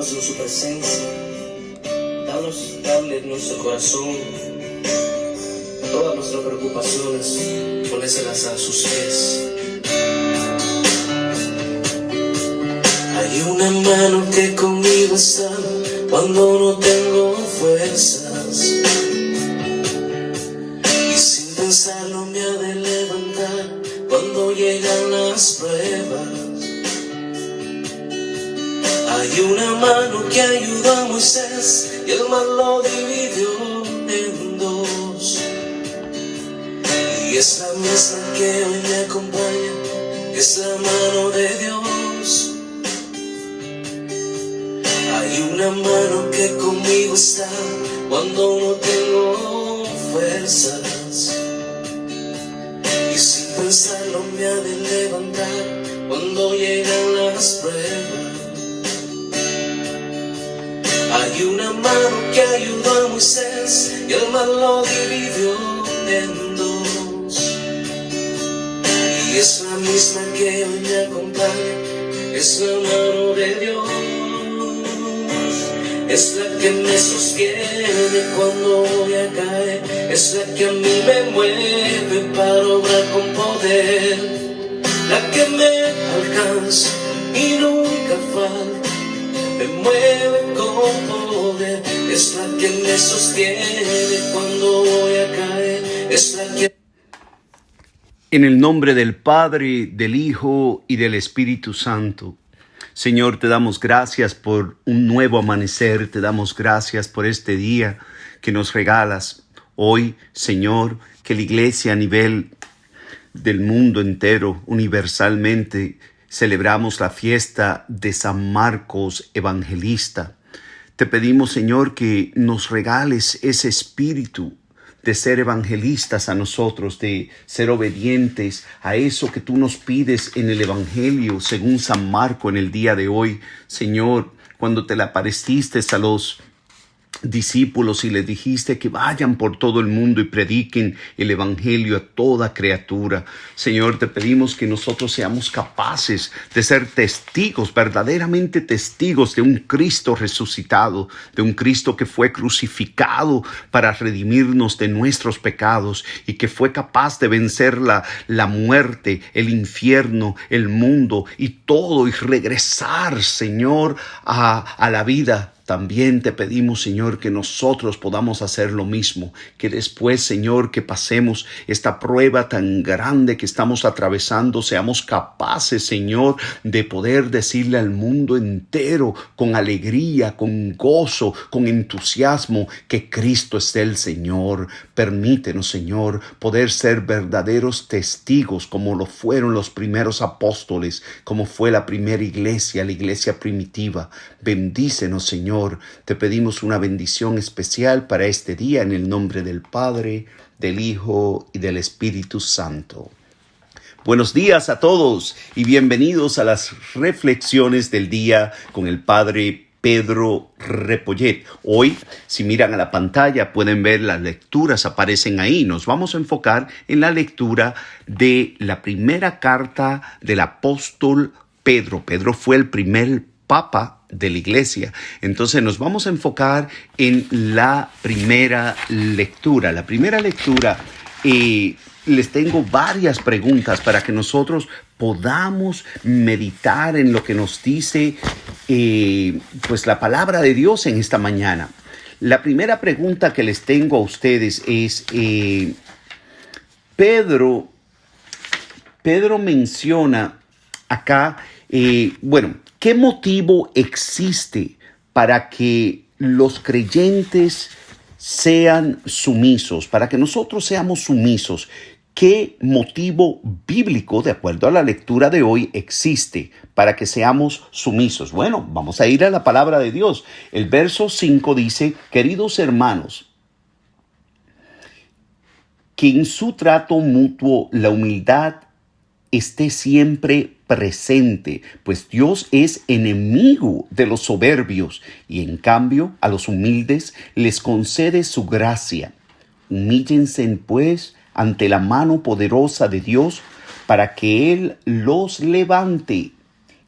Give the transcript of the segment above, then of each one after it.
postrarnos en su presencia, darle nuestro corazón, todas nuestras preocupaciones, ponérselas a sus pies. Hay una mano que conmigo está cuando no tengo fuerzas, y sin pensarlo me ha de levantar cuando llegan las pruebas. Hay una mano que ayudó a Moisés y el mar lo dividió en dos, y es la misma que hoy me acompaña, es la mano de Dios. Hay una mano que conmigo está cuando no tengo fuerzas, y sin pensarlo me ha de levantar cuando llegan las pruebas. Hay una mano que ayudó a Moisés y el mar lo dividió en dos, y es la misma que hoy me acompaña, es la mano de Dios. Es la que me sostiene cuando voy a caer, es la que a mí me mueve para obrar con poder, la que me alcanza y nunca falta, me mueve con poder, es la que me sostiene cuando voy a caer, es la que... En el nombre del Padre, del Hijo y del Espíritu Santo. Señor, te damos gracias por un nuevo amanecer, te damos gracias por este día que nos regalas. Hoy, Señor, que la iglesia a nivel del mundo entero, universalmente, celebramos la fiesta de San Marcos Evangelista. Te pedimos, Señor, que nos regales ese espíritu de ser evangelistas a nosotros, de ser obedientes a eso que tú nos pides en el Evangelio, según San Marco en el día de hoy. Señor, cuando te le apareciste a los discípulos y les dijiste que vayan por todo el mundo y prediquen el evangelio a toda criatura. Señor, te pedimos que nosotros seamos capaces de ser testigos, verdaderamente testigos de un Cristo resucitado, de un Cristo que fue crucificado para redimirnos de nuestros pecados y que fue capaz de vencer la muerte, el infierno, el mundo y todo, y regresar, Señor, a la vida. También te pedimos, Señor, que nosotros podamos hacer lo mismo, que después, Señor, que pasemos esta prueba tan grande que estamos atravesando, seamos capaces, Señor, de poder decirle al mundo entero con alegría, con gozo, con entusiasmo, que Cristo es el Señor. Permítenos, Señor, poder ser verdaderos testigos como lo fueron los primeros apóstoles, como fue la primera iglesia, la iglesia primitiva. Bendícenos, Señor. Te pedimos una bendición especial para este día en el nombre del Padre, del Hijo y del Espíritu Santo. Buenos días a todos y bienvenidos a las reflexiones del día con el Padre Pedro Repollet. Hoy, si miran a la pantalla, pueden ver las lecturas, aparecen ahí. Nos vamos a enfocar en la lectura de la primera carta del apóstol Pedro. Pedro fue el primer papa de la iglesia. Entonces nos vamos a enfocar en la primera lectura. La primera lectura, les tengo varias preguntas para que nosotros podamos meditar en lo que nos dice pues la palabra de Dios en esta mañana. La primera pregunta que les tengo a ustedes es, Pedro menciona acá, ¿qué motivo existe para que los creyentes sean sumisos, para que nosotros seamos sumisos? ¿Qué motivo bíblico, de acuerdo a la lectura de hoy, existe para que seamos sumisos? Bueno, vamos a ir a la palabra de Dios. El verso 5 dice: queridos hermanos, que en su trato mutuo la humildad esté siempre presente, pues Dios es enemigo de los soberbios y en cambio a los humildes les concede su gracia. Humíllense pues ante la mano poderosa de Dios para que Él los levante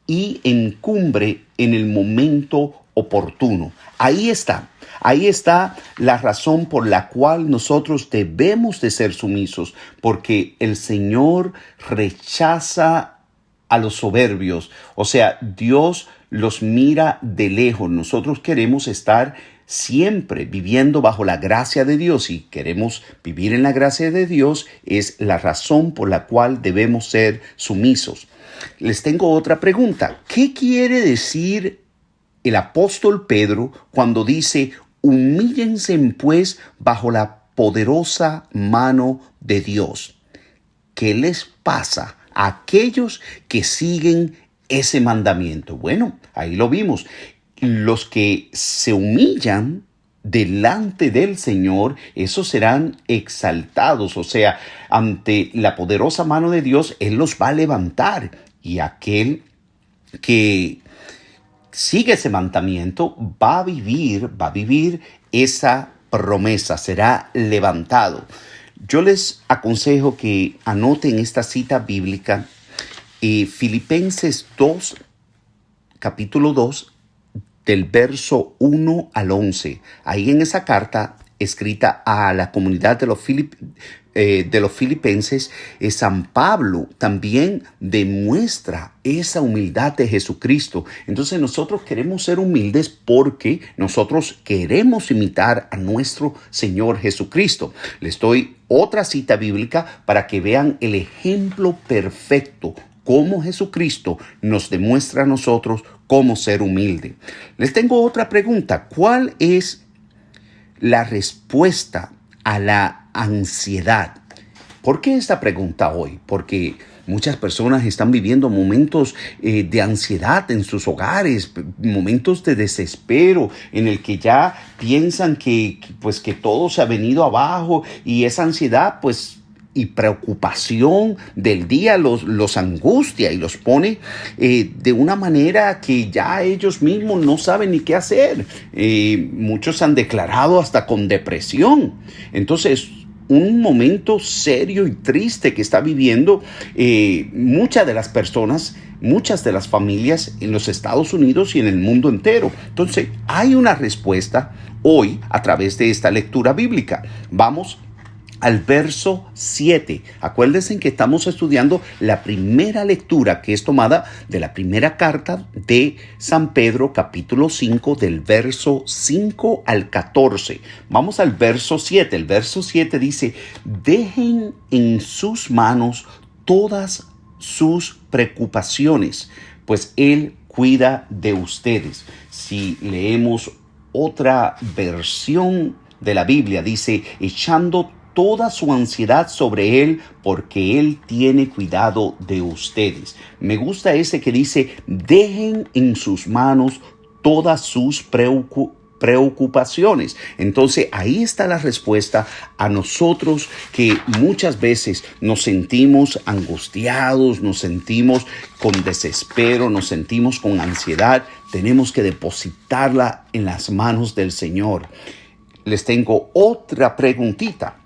y encumbre en el momento oportuno. Ahí está la razón por la cual nosotros debemos de ser sumisos, porque el Señor rechaza a los soberbios. O sea, Dios los mira de lejos. Nosotros queremos estar siempre viviendo bajo la gracia de Dios, y queremos vivir en la gracia de Dios. Es la razón por la cual debemos ser sumisos. Les tengo otra pregunta. ¿Qué quiere decir el apóstol Pedro cuando dice: humíllense pues bajo la poderosa mano de Dios? ¿Qué les pasa a aquellos que siguen ese mandamiento? Bueno, ahí lo vimos. Los que se humillan delante del Señor, esos serán exaltados. O sea, ante la poderosa mano de Dios, Él los va a levantar. Y aquel que sigue ese mandamiento va a vivir esa promesa, será levantado. Yo les aconsejo que anoten esta cita bíblica, Filipenses 2, capítulo 2, del verso 1 al 11. Ahí en esa carta escrita a la comunidad de los filipenses, San Pablo también demuestra esa humildad de Jesucristo. Entonces nosotros queremos ser humildes porque nosotros queremos imitar a nuestro Señor Jesucristo. Les doy otra cita bíblica para que vean el ejemplo perfecto, cómo Jesucristo nos demuestra a nosotros cómo ser humilde. Les tengo otra pregunta. ¿Cuál es la respuesta a la ansiedad? ¿Por qué esta pregunta hoy? Porque muchas personas están viviendo momentos de ansiedad en sus hogares, momentos de desespero en el que ya piensan que todo se ha venido abajo, y esa ansiedad y preocupación del día los angustia y los pone de una manera que ya ellos mismos no saben ni qué hacer. Muchos han declarado hasta con depresión. Entonces, un momento serio y triste que está viviendo muchas de las personas, muchas de las familias en los Estados Unidos y en el mundo entero. Entonces, hay una respuesta hoy a través de esta lectura bíblica. Vamos al verso 7. Acuérdense que estamos estudiando la primera lectura, que es tomada de la primera carta de San Pedro, capítulo 5, del verso 5 al 14. Vamos al verso 7. El verso 7 dice: dejen en sus manos todas sus preocupaciones, pues Él cuida de ustedes. Si leemos otra versión de la Biblia, dice: echando toda su ansiedad sobre Él, porque Él tiene cuidado de ustedes. Me gusta ese que dice: dejen en sus manos todas sus preocupaciones. Entonces ahí está la respuesta a nosotros que muchas veces nos sentimos angustiados, nos sentimos con desespero, nos sentimos con ansiedad. Tenemos que depositarla en las manos del Señor. Les tengo otra preguntita.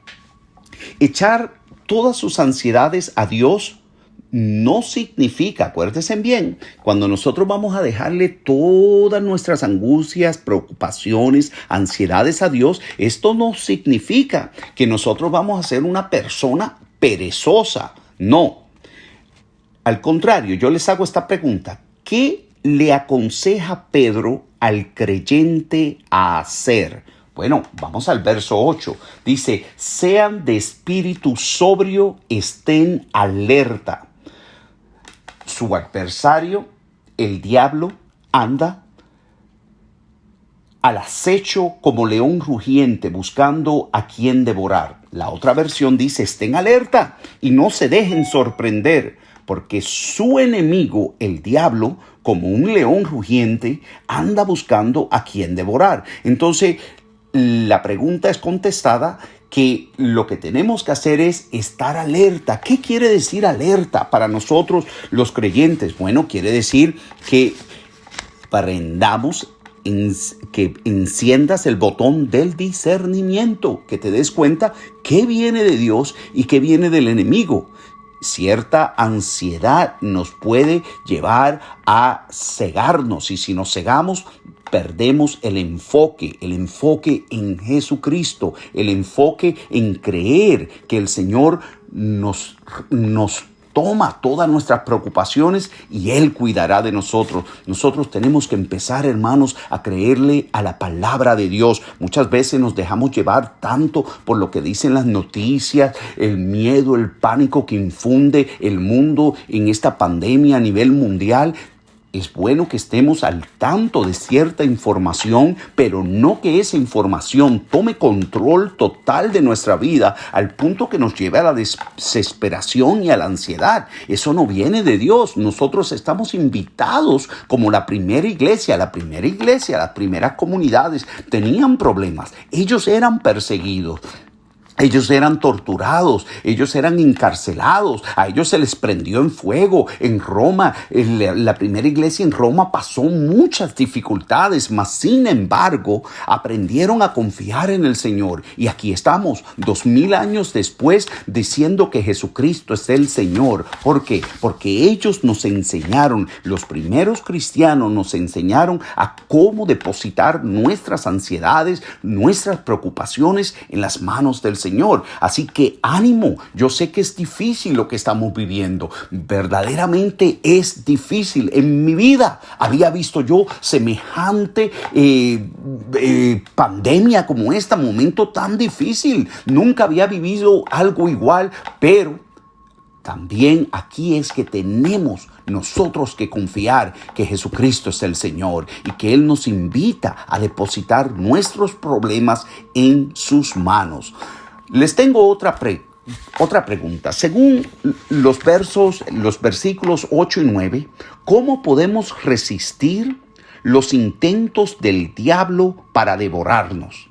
Echar todas sus ansiedades a Dios no significa, acuérdense bien, cuando nosotros vamos a dejarle todas nuestras angustias, preocupaciones, ansiedades a Dios, esto no significa que nosotros vamos a ser una persona perezosa. No. Al contrario, yo les hago esta pregunta: ¿qué le aconseja Pedro al creyente a hacer? Bueno, vamos al verso 8. Dice: sean de espíritu sobrio, estén alerta. Su adversario, el diablo, anda al acecho como león rugiente, buscando a quien devorar. La otra versión dice: estén alerta y no se dejen sorprender, porque su enemigo, el diablo, como un león rugiente, anda buscando a quien devorar. Entonces, la pregunta es contestada, que lo que tenemos que hacer es estar alerta. ¿Qué quiere decir alerta para nosotros los creyentes? Bueno, quiere decir que prendamos, que enciendas el botón del discernimiento, que te des cuenta qué viene de Dios y qué viene del enemigo. cierta ansiedad nos puede llevar a cegarnos, y si nos cegamos, perdemos el enfoque en Jesucristo, el enfoque en creer que el Señor nos toma todas nuestras preocupaciones y Él cuidará de nosotros. Nosotros tenemos que empezar, hermanos, a creerle a la palabra de Dios. Muchas veces nos dejamos llevar tanto por lo que dicen las noticias, el miedo, el pánico que infunde el mundo en esta pandemia a nivel mundial. Es bueno que estemos al tanto de cierta información, pero no que esa información tome control total de nuestra vida al punto que nos lleve a la desesperación y a la ansiedad. Eso no viene de Dios. Nosotros estamos invitados como la primera iglesia. Las primeras comunidades tenían problemas. Ellos eran perseguidos. Ellos eran torturados, ellos eran encarcelados, a ellos se les prendió en fuego. En Roma, la primera iglesia en Roma pasó muchas dificultades, mas sin embargo aprendieron a confiar en el Señor. Y aquí estamos, 2000 años después, diciendo que Jesucristo es el Señor. ¿Por qué? Porque ellos nos enseñaron, los primeros cristianos nos enseñaron a cómo depositar nuestras ansiedades, nuestras preocupaciones en las manos del Señor. Así que ánimo, yo sé que es difícil lo que estamos viviendo, verdaderamente es difícil. En mi vida había visto yo semejante pandemia como esta, momento tan difícil, nunca había vivido algo igual, pero también aquí es que tenemos nosotros que confiar que Jesucristo es el Señor y que Él nos invita a depositar nuestros problemas en sus manos. Les tengo otra pregunta. Según los versículos 8 y 9, ¿cómo podemos resistir los intentos del diablo para devorarnos?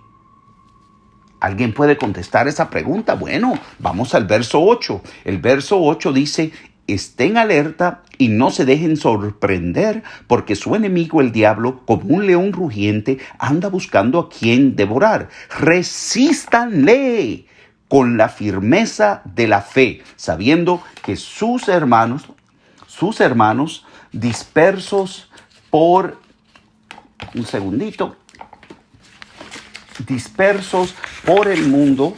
¿Alguien puede contestar esa pregunta? Bueno, vamos al verso 8. El verso 8 dice: estén alerta y no se dejen sorprender, porque su enemigo el diablo, como un león rugiente, anda buscando a quien devorar. Resístanle con la firmeza de la fe, sabiendo que sus hermanos dispersos por el mundo,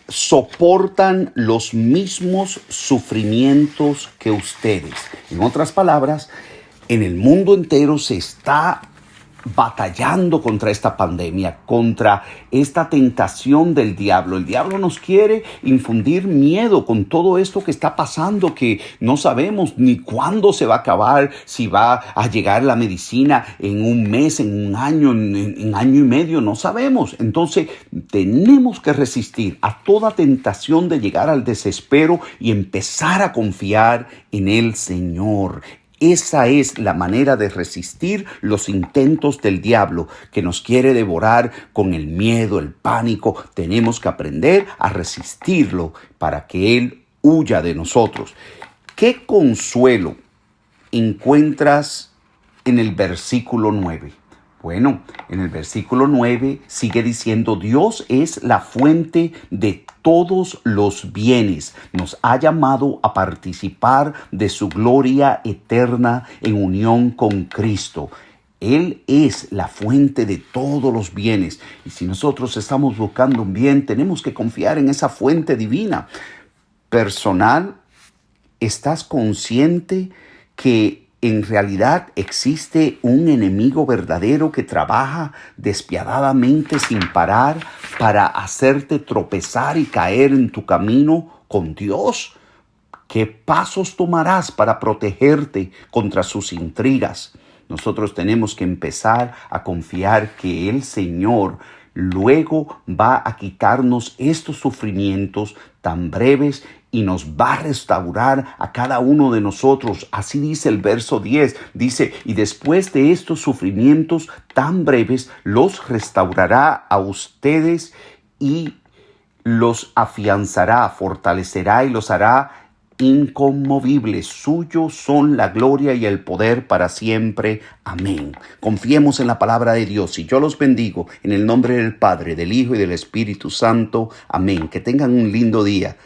soportan los mismos sufrimientos que ustedes. En otras palabras, en el mundo entero se está batallando contra esta pandemia, contra esta tentación del diablo. El diablo nos quiere infundir miedo con todo esto que está pasando, que no sabemos ni cuándo se va a acabar, si va a llegar la medicina en un mes, en un año, en año y medio, no sabemos. Entonces tenemos que resistir a toda tentación de llegar al desespero y empezar a confiar en el Señor. Esa es la manera de resistir los intentos del diablo, que nos quiere devorar con el miedo, el pánico. Tenemos que aprender a resistirlo para que Él huya de nosotros. ¿Qué consuelo encuentras en el versículo 9? Bueno, en el versículo 9 sigue diciendo: Dios es la fuente de todos los bienes. Nos ha llamado a participar de su gloria eterna en unión con Cristo. Él es la fuente de todos los bienes. Y si nosotros estamos buscando un bien, tenemos que confiar en esa fuente divina. Personal, ¿estás consciente que en realidad existe un enemigo verdadero que trabaja despiadadamente sin parar para hacerte tropezar y caer en tu camino con Dios? ¿Qué pasos tomarás para protegerte contra sus intrigas? Nosotros tenemos que empezar a confiar que el Señor luego va a quitarnos estos sufrimientos tan breves y nos va a restaurar a cada uno de nosotros. Así dice el verso 10. Dice: y después de estos sufrimientos tan breves, los restaurará a ustedes y los afianzará, fortalecerá y los hará inconmovible. Suyos son la gloria y el poder para siempre. Amén. Confiemos en la palabra de Dios y yo los bendigo en el nombre del Padre, del Hijo y del Espíritu Santo. Amén. Que tengan un lindo día.